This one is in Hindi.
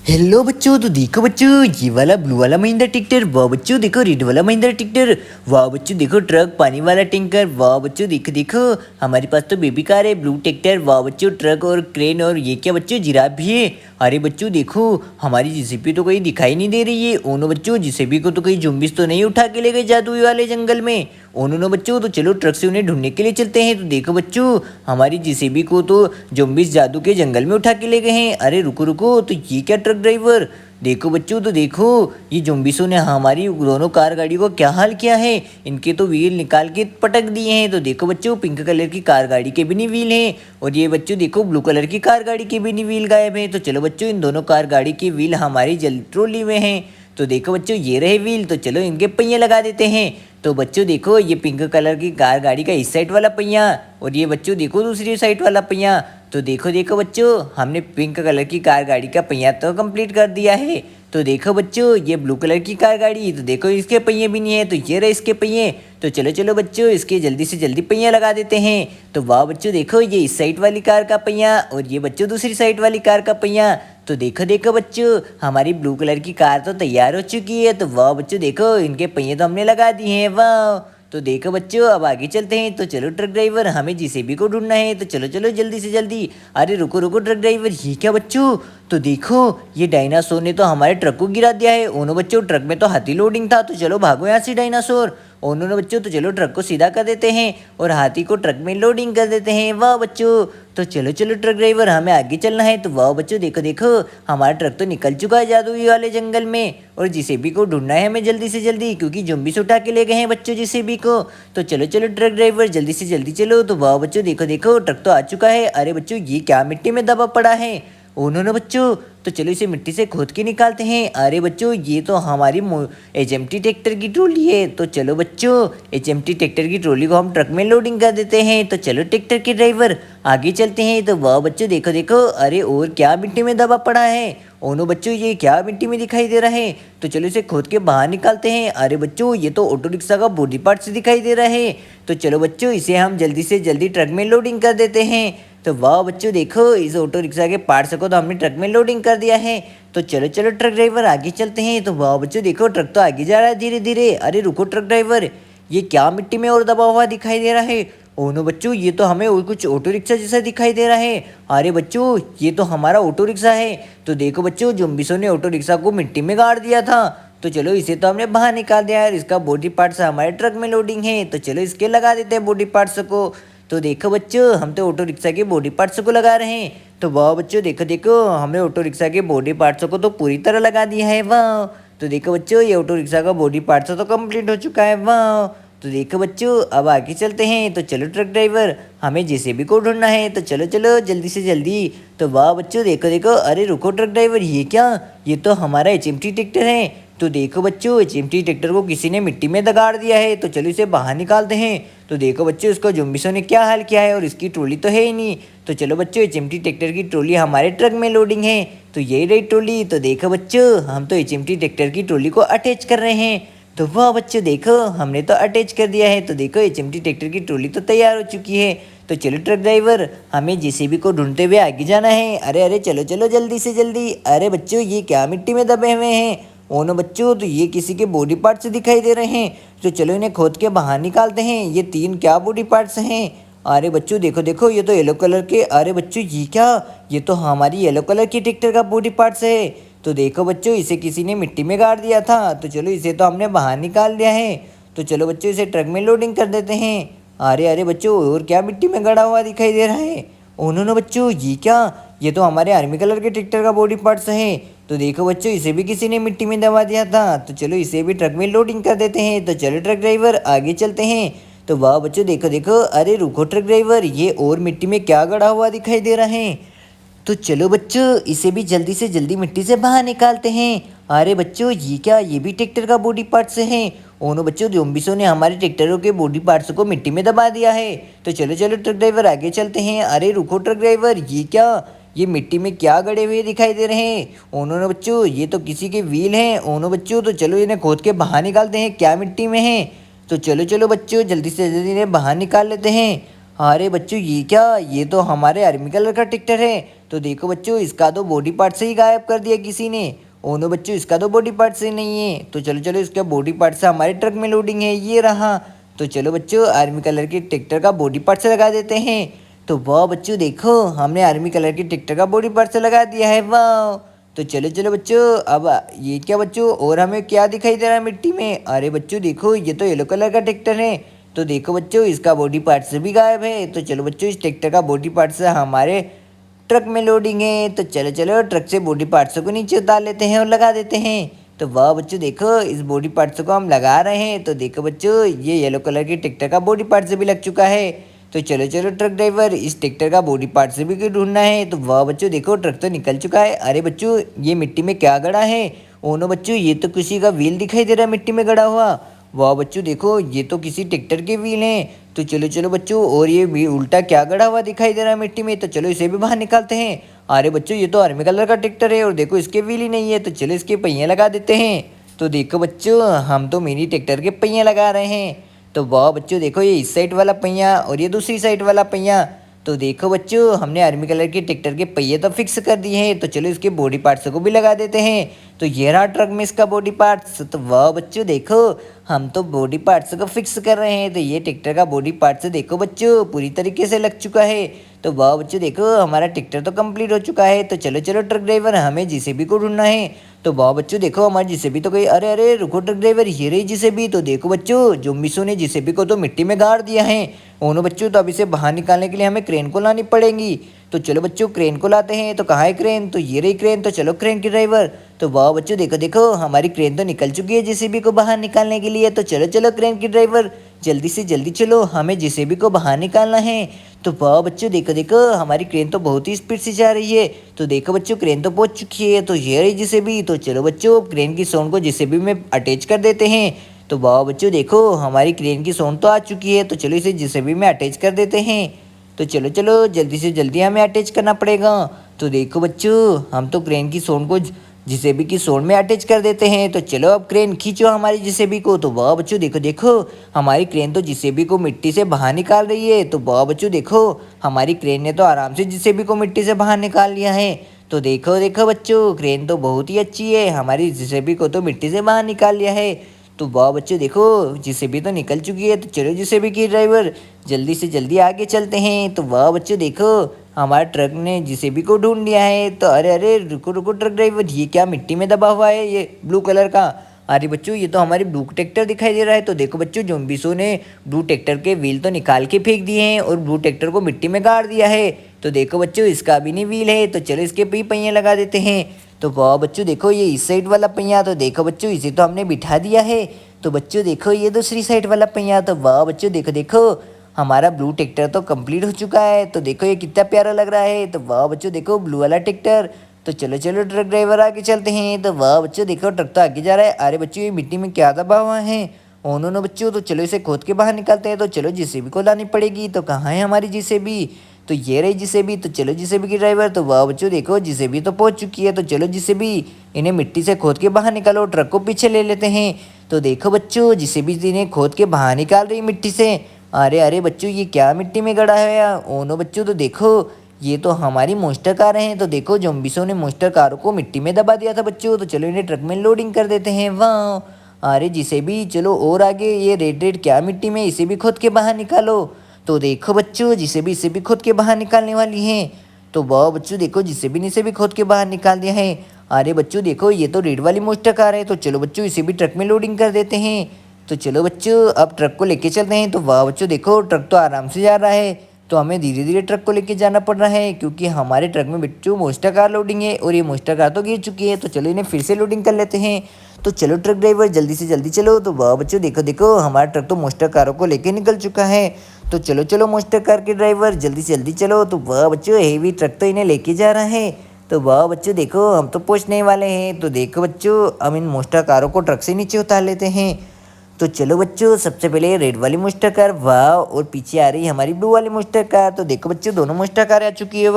हेलो बच्चों, तो देखो बच्चों, ये वाला ब्लू वाला महिंद्रा ट्रैक्टर, वाह बच्चों देखो रेड वाला महिंद्रा ट्रैक्टर, वाह बच्चों देखो ट्रक पानी वाला टैंकर, वाह बच्चों देखो देखो हमारे पास तो बेबी कार है ब्लू ट्रैक्टर, वाह बच्चों ट्रक और क्रेन और ये क्या बच्चों जिराफ भी है। अरे बच्चों देखो हमारी जेसीबी तो कहीं दिखाई नहीं दे रही है। ओनो बच्चों जेसीबी को तो कहीं जुम्बिस तो नहीं उठा के ले गए जादुई वाले जंगल में। ओनो बच्चों तो चलो ट्रक से उन्हें ढूंढने के लिए चलते हैं। तो देखो बच्चों हमारी जेसीबी को तो जुम्बिस जादू के जंगल में उठा के ले गए हैं। अरे रुको रुको, तो ये क्या ट्रक ड्राइवर, देखो बच्चों तो देखो ये जुम्बिसों ने हमारी दोनों कार गाड़ी को क्या हाल किया है। इनके तो व्हील निकाल के पटक दिए हैं। तो देखो बच्चों पिंक कलर की कार गाड़ी के भी नहीं व्हील हैं, और ये बच्चों देखो ब्लू कलर की कार गाड़ी के भी नहीं व्हील गायब है। तो चलो बच्चों इन दोनों कार गाड़ी के व्हील हमारी जल ट्रॉली में हैं। तो देखो बच्चों ये रहे व्हील, तो चलो इनके पहिए लगा देते हैं। तो बच्चों देखो ये पिंक कलर की कार गाड़ी का इस साइड वाला पहिया, और ये बच्चों देखो दूसरी साइड वाला पहिया। तो देखो देखो बच्चों हमने पिंक कलर की कार गाड़ी का पहिया तो कंप्लीट कर दिया है। तो देखो बच्चों ये ब्लू कलर की कार गाड़ी, तो देखो इसके पहिए भी नहीं है, तो ये रहे इसके पहिए। तो चलो चलो बच्चों इसके जल्दी से जल्दी पहिया लगा देते हैं। तो वाह बच्चों देखो ये इस साइड वाली कार का पहिया, और ये बच्चों दूसरी साइड वाली कार का पहिया। तो देखो देखो बच्चों हमारी ब्लू कलर की कार तो तैयार हो चुकी है। तो वाह बच्चों देखो इनके पहिए तो हमने लगा दिए हैं, वाह। तो देखो बच्चों अब आगे चलते हैं। तो चलो ट्रक ड्राइवर हमें जेसीबी को ढूंढना है, तो चलो चलो जल्दी से जल्दी। अरे रुको रुको ट्रक ड्राइवर, ये क्या बच्चों, तो देखो ये डायनासोर ने तो हमारे ट्रक को गिरा दिया है। ओनो बच्चों ट्रक में तो हाथी लोडिंग था, तो चलो भागो यहाँ से डायनासोर। ओनो बच्चों तो चलो ट्रक को सीधा कर देते हैं और हाथी को ट्रक में लोडिंग कर देते हैं, वाह बच्चों। तो चलो चलो ट्रक ड्राइवर हमें आगे चलना है। तो वाह बच्चों देखो देखो हमारा ट्रक तो निकल चुका है जादुई वाले जंगल में, और जेसीबी को ढूंढना है हमें जल्दी से जल्दी, क्योंकि जुम्बिस उठा के ले गए हैं बच्चों जेसीबी को। तो चलो चलो ट्रक ड्राइवर जल्दी से जल्दी चलो। तो वाह बच्चों देखो देखो ट्रक तो आ चुका है। अरे बच्चों ये क्या मिट्टी में दबा पड़ा है। उन्होंने बच्चों तो चलो इसे मिट्टी से खोद के निकालते हैं। अरे बच्चों ये तो हमारी एचएमटी ट्रैक्टर की ट्रॉली है। तो चलो बच्चों एचएमटी ट्रैक्टर की ट्रॉली को हम ट्रक में लोडिंग कर देते हैं। तो चलो ट्रैक्टर के ड्राइवर आगे चलते हैं। तो वाह बच्चों देखो देखो, अरे और क्या मिट्टी में दबा पड़ा है। ओनो बच्चों ये क्या मिट्टी में दिखाई दे रहा है। तो चलो इसे खोद के बाहर निकालते हैं। अरे बच्चों ये तो ऑटो रिक्शा का बॉडी पार्ट से दिखाई दे रहा है। तो चलो बच्चों इसे हम जल्दी से जल्दी ट्रक में लोडिंग कर देते हैं। तो वाह बच्चों देखो इस ऑटो रिक्शा के पार्ट्स को तो हमने ट्रक में लोडिंग कर दिया है। तो चलो चलो ट्रक ड्राइवर आगे चलते हैं। तो वाह बच्चों देखो ट्रक तो आगे जा रहा है धीरे धीरे। अरे रुको ट्रक ड्राइवर, ये क्या मिट्टी में और दबा हुआ दिखाई दे रहा है। ओनो बच्चों ये तो हमें और कुछ ऑटो रिक्शा जैसा दिखाई दे रहा है। अरे बच्चों ये तो हमारा ऑटो रिक्शा है। तो देखो बच्चों जुम्बिसों ने ऑटो रिक्शा को मिट्टी में गाड़ दिया था। तो चलो इसे तो हमने बाहर निकाल दिया है, इसका बॉडी पार्ट्स हमारे ट्रक में लोडिंग है। तो चलो इसके लगा देते हैं बॉडी पार्ट्स को। तो देखो बच्चों हम तो ऑटो रिक्शा के बॉडी पार्ट्स को लगा रहे हैं। तो वाह बच्चों देखो देखो हमने ऑटो रिक्शा के बॉडी पार्ट्स को तो पूरी तरह लगा दिया है, वाह। तो देखो बच्चों ये ऑटो रिक्शा का बॉडी पार्ट्स तो कंप्लीट हो चुका है, वाह। तो देखो बच्चों अब आगे चलते हैं। तो चलो ट्रक ड्राइवर हमें जेसीबी को ढूंढना है। तो चलो चलो जल्दी से जल्दी। तो वाह बच्चों देखो देखो, अरे रुको ट्रक ड्राइवर, ये क्या, ये तो हमारा एचएमटी ट्रैक्टर है। तो देखो बच्चों एचएमटी ट्रैक्टर को किसी ने मिट्टी में दगाड़ दिया है। तो चलो इसे बाहर निकालते हैं। तो देखो बच्चों इसको जुम्बिसों ने क्या हाल किया है, और इसकी ट्रॉली तो है ही नहीं। तो चलो बच्चों एचएमटी ट्रैक्टर की ट्रॉली हमारे ट्रक में लोडिंग है। तो यही रही ट्रॉली। तो देखो बच्चों हम तो एचएमटी ट्रैक्टर की ट्रॉली को अटैच कर रहे हैं। तो वाह बच्चों देखो हमने तो अटैच कर दिया है। तो देखो एचएमटी ट्रैक्टर की ट्रॉली तो तैयार हो चुकी है। तो चलो ट्रक ड्राइवर हमें जेसीबी को ढूंढते हुए आगे जाना है। अरे अरे चलो चलो जल्दी से जल्दी। अरे बच्चों ये क्या मिट्टी में दबे हुए हैं। ओनो बच्चों तो ये किसी के बॉडी पार्ट्स दिखाई दे रहे हैं। तो चलो इन्हें खोद के बाहर निकालते हैं। ये 3 क्या बॉडी पार्ट्स हैं। अरे बच्चों देखो देखो ये तो येलो कलर के, अरे बच्चों ये क्या, ये तो हमारी येलो कलर की ट्रैक्टर का बॉडी पार्ट्स है। तो देखो बच्चों इसे किसी ने मिट्टी में गाड़ दिया था। तो चलो इसे तो हमने बाहर निकाल दिया है। तो चलो बच्चों इसे ट्रक में लोडिंग कर देते हैं। अरे अरे बच्चों और क्या मिट्टी में गड़ा हुआ दिखाई दे रहा है। उन्होंने बच्चों ये क्या, ये तो हमारे आर्मी कलर के ट्रैक्टर का बॉडी पार्ट्स है। तो देखो बच्चों इसे भी किसी ने मिट्टी में दबा दिया था। तो चलो इसे भी ट्रक में लोडिंग कर देते हैं। तो चलो ट्रक ड्राइवर आगे चलते हैं। तो वाह बच्चों देखो देखो, अरे रुको ट्रक ड्राइवर, ये और मिट्टी में क्या गड़ा हुआ दिखाई दे रहा है। तो चलो बच्चों इसे भी जल्दी से जल्दी मिट्टी से बाहर निकालते हैं। अरे बच्चों ये क्या, ये भी ट्रैक्टर का बॉडी पार्ट्स हैं। ओनो बच्चों जोम्बिसों ने हमारे ट्रैक्टरों के बॉडी पार्ट्स को मिट्टी में दबा दिया है। तो चलो चलो ट्रक ड्राइवर आगे चलते हैं। अरे रुको ट्रक ड्राइवर, ये क्या, ये मिट्टी में क्या गड़े हुए दिखाई दे रहे हैं। ओनो बच्चों ये तो किसी के व्हील हैं। ओनो बच्चों तो चलो इन्हें खोद के बाहर निकालते हैं, क्या मिट्टी में है। तो चलो चलो बच्चों जल्दी से जल्दी इन्हें बाहर निकाल लेते हैं। अरे बच्चों ये क्या, ये तो हमारे आर्मी कलर का ट्रैक्टर है। तो देखो बच्चों इसका तो बॉडी पार्ट से ही गायब कर दिया किसी ने। ओ नो बच्चों इसका तो बॉडी पार्ट से नहीं है। तो चलो चलो इसका बॉडी पार्ट से हमारे ट्रक में लोडिंग है, ये रहा। तो चलो बच्चों आर्मी कलर के ट्रैक्टर का बॉडी पार्ट से लगा देते हैं। तो वाह बच्चों देखो हमने आर्मी कलर के ट्रैक्टर का बॉडी पार्ट से लगा दिया है, वाह। तो चलो चलो बच्चों अब ये क्या बच्चों और हमें क्या दिखाई दे रहा है मिट्टी में? अरे बच्चों देखो ये तो येलो कलर का ट्रैक्टर है। तो देखो बच्चों इसका बॉडी पार्ट से भी गायब है। तो चलो बच्चों इस ट्रैक्टर का बॉडी पार्ट से हमारे ट्रक में लोडिंग है। तो चलो चलो ट्रक से बॉडी पार्ट्स को नीचे उतार लेते हैं और लगा देते हैं। तो वाह बच्चों देखो इस बॉडी पार्ट्स को हम लगा रहे हैं। तो देखो बच्चों ये येलो कलर के ट्रैक्टर का बॉडी पार्ट से भी लग चुका है। तो चलो चलो ट्रक ड्राइवर इस ट्रैक्टर का बॉडी पार्ट से भी ढूंढना है। तो वाह बच्चों देखो ट्रक तो निकल चुका है। अरे बच्चों ये मिट्टी में क्या गड़ा है? ओनो बच्चों ये तो किसी का व्हील दिखाई दे रहा है मिट्टी में गड़ा हुआ। वाह बच्चों देखो ये तो किसी ट्रैक्टर के व्हील हैं। तो चलो चलो बच्चों और ये भी उल्टा क्या गड़ा हुआ दिखाई दे रहा है मिट्टी में। तो चलो इसे भी बाहर निकालते हैं। अरे बच्चों ये तो आर्मी कलर का ट्रैक्टर है और देखो इसके व्हील ही नहीं है। तो चलो इसके पहिए लगा देते हैं। तो देखो बच्चों हम तो मिनी ट्रैक्टर के पहिए लगा रहे हैं। तो वाह बच्चों देखो ये इस साइड वाला पहिया और ये दूसरी साइड वाला पहिया। तो देखो बच्चों हमने आर्मी कलर के ट्रैक्टर के पहिए तो फिक्स कर दिए हैं। तो चलो इसके बॉडी पार्ट्स को भी लगा देते हैं। तो ये रहा ट्रक में इसका बॉडी पार्ट्स। तो वाह बच्चों देखो हम तो बॉडी पार्ट्स को फिक्स कर रहे हैं। तो ये ट्रैक्टर का बॉडी पार्ट्स देखो बच्चों पूरी तरीके से लग चुका है। तो वाह बच्चों देखो हमारा ट्रैक्टर तो कंप्लीट हो चुका है। तो चलो चलो ट्रक ड्राइवर हमें जेसीबी को ढूंढना है। तो वाह बच्चों देखो हमारी जेसीबी तो गई। अरे अरे रुको ट्रक ड्राइवर ये रही जेसीबी। तो देखो बच्चों जोम्बिसों ने जेसीबी को तो मिट्टी में गाड़ दिया है। ओनो बच्चों तो अब इसे बाहर निकालने के लिए हमें क्रेन को लानी पड़ेगी। तो चलो बच्चों क्रेन को लाते हैं। तो कहाँ है क्रेन? तो ये रही क्रेन। तो चलो क्रेन के ड्राइवर। तो वाह बच्चों देखो देखो हमारी क्रेन तो निकल चुकी है जेसीबी को बाहर निकालने के लिए। तो चलो चलो क्रेन के ड्राइवर जल्दी से जल्दी चलो हमें जेसीबी को बाहर निकालना है। तो वाह बच्चों देखो देखो हमारी क्रेन तो बहुत ही स्पीड से जा रही है। तो देखो बच्चों क्रेन तो पहुंच चुकी है। तो ये रही जेसीबी। तो चलो बच्चों क्रेन की सोन को जेसीबी में अटैच कर देते हैं। तो वाह बच्चों देखो हमारी क्रेन की सोन तो आ चुकी है। तो चलो इसे जेसीबी में अटैच कर देते हैं। तो चलो चलो जल्दी से जल्दी हमें अटैच करना पड़ेगा। तो देखो बच्चों हम तो क्रेन की सोन को जेसीबी की सोन में अटैच कर देते हैं। तो चलो अब क्रेन खींचो हमारी जेसीबी को। तो वाह बच्चों देखो देखो हमारी क्रेन तो जेसीबी को मिट्टी से बाहर निकाल रही है। तो वाह बच्चों देखो हमारी क्रेन ने तो आराम से जेसीबी को मिट्टी से बाहर निकाल लिया है। तो देखो देखो बच्चों क्रेन तो बहुत ही अच्छी है, हमारी जेसीबी को तो मिट्टी से बाहर निकाल लिया है। तो वाह बच्चों देखो जेसीबी तो निकल चुकी है। तो चलो जेसीबी की ड्राइवर जल्दी से जल्दी आगे चलते हैं। तो वाह बच्चों देखो हमारे ट्रक ने जेसीबी को ढूंढ लिया है। तो अरे अरे रुको रुको ट्रक ड्राइवर ये क्या मिट्टी में दबा हुआ है ये ब्लू कलर का? अरे बच्चों ये तो हमारी ब्लू ट्रैक्टर दिखाई दे रहा है। तो देखो बच्चों जोम्बिसों ने ब्लू ट्रैक्टर के व्हील तो निकाल के फेंक दिए हैं और ब्लू ट्रैक्टर को मिट्टी में गाड़ दिया है। तो देखो बच्चों इसका भी नहीं व्हील है। तो चलो इसके भी पहिए लगा देते हैं। तो वाह बच्चों देखो ये इस साइड वाला पहिया। तो देखो बच्चों इसे तो हमने बिठा दिया है। तो बच्चों देखो ये दूसरी साइड वाला पहिया। तो वाह बच्चों देखो देखो हमारा ब्लू ट्रैक्टर तो कंप्लीट हो चुका है। तो देखो ये कितना प्यारा लग रहा है। तो वाह बच्चों देखो ब्लू वाला ट्रैक्टर। तो चलो चलो ट्रक ड्राइवर आगे चलते हैं। तो वाह बच्चों देखो ट्रक तो आगे जा रहा है। अरे बच्चों ये मिट्टी में क्या दबा हुआ है? ओनो नो बच्चों तो चलो इसे खोद के बाहर निकालते हैं। तो चलो जेसीबी को लानी पड़ेगी। तो कहाँ है हमारी जेसीबी? तो ये रही जेसीबी। तो चलो जेसीबी की ड्राइवर। तो वाह बच्चों देखो जेसीबी तो पहुंच चुकी है। तो चलो जेसीबी इन्हें मिट्टी से खोद के बाहर निकालो, ट्रक को पीछे ले लेते हैं। तो देखो बच्चों जेसीबी इन्हें खोद के बाहर निकाल रही मिट्टी से। अरे अरे बच्चों ये क्या मिट्टी में गड़ा है यार? ओनो बच्चों तो देखो ये तो हमारी मोस्टर कारें हैं। तो देखो जोम्बिसों ने मोस्टर कारों को मिट्टी में दबा दिया था बच्चों। तो चलो इन्हें ट्रक में लोडिंग कर देते हैं। वाह अरे जिसे भी चलो और आगे ये रेड रेड क्या मिट्टी में इसे भी खोद के बाहर निकालो। तो देखो बच्चों जिसे भी इसे भी खोद के बाहर निकालने वाली हैं। तो वाह बच्चों देखो जिसे भी इसे भी खोद के बाहर निकाल दिया है। अरे बच्चों देखो ये तो रेड वाली मोस्टर कार है। तो चलो बच्चों इसे भी ट्रक में लोडिंग कर देते हैं। तो चलो बच्चों अब ट्रक को लेके चलते हैं। तो वाह बच्चों देखो ट्रक तो आराम से जा रहा है। तो हमें धीरे धीरे ट्रक को लेके जाना पड़ रहा है क्योंकि हमारे ट्रक में बच्चों मोस्टर कार लोडिंग है और ये मोस्टर कार तो गिर चुकी है। तो चलो इन्हें फिर से लोडिंग कर लेते हैं। तो चलो ट्रक ड्राइवर जल्दी से जल्दी चलो। तो वाह बच्चों देखो देखो हमारा ट्रक तो मोस्टर कारों को लेके निकल चुका है। तो चलो चलो मोस्टर कार के ड्राइवर जल्दी से जल्दी चलो। तो वाह बच्चों हेवी ट्रक तो इन्हें लेके जा रहा है। तो वाह बच्चों देखो हम तो पहुँचने वाले हैं। तो देखो बच्चों हम इन मोस्टर कारों को ट्रक से नीचे उतार लेते हैं। तो चलो बच्चों सबसे पहले रेड वाली मोस्टर कार वाह और पीछे आ रही है हमारी ब्लू वाली मोस्टर कार। तो देखो बच्चों दोनों मोस्टर कार आ चुकी है।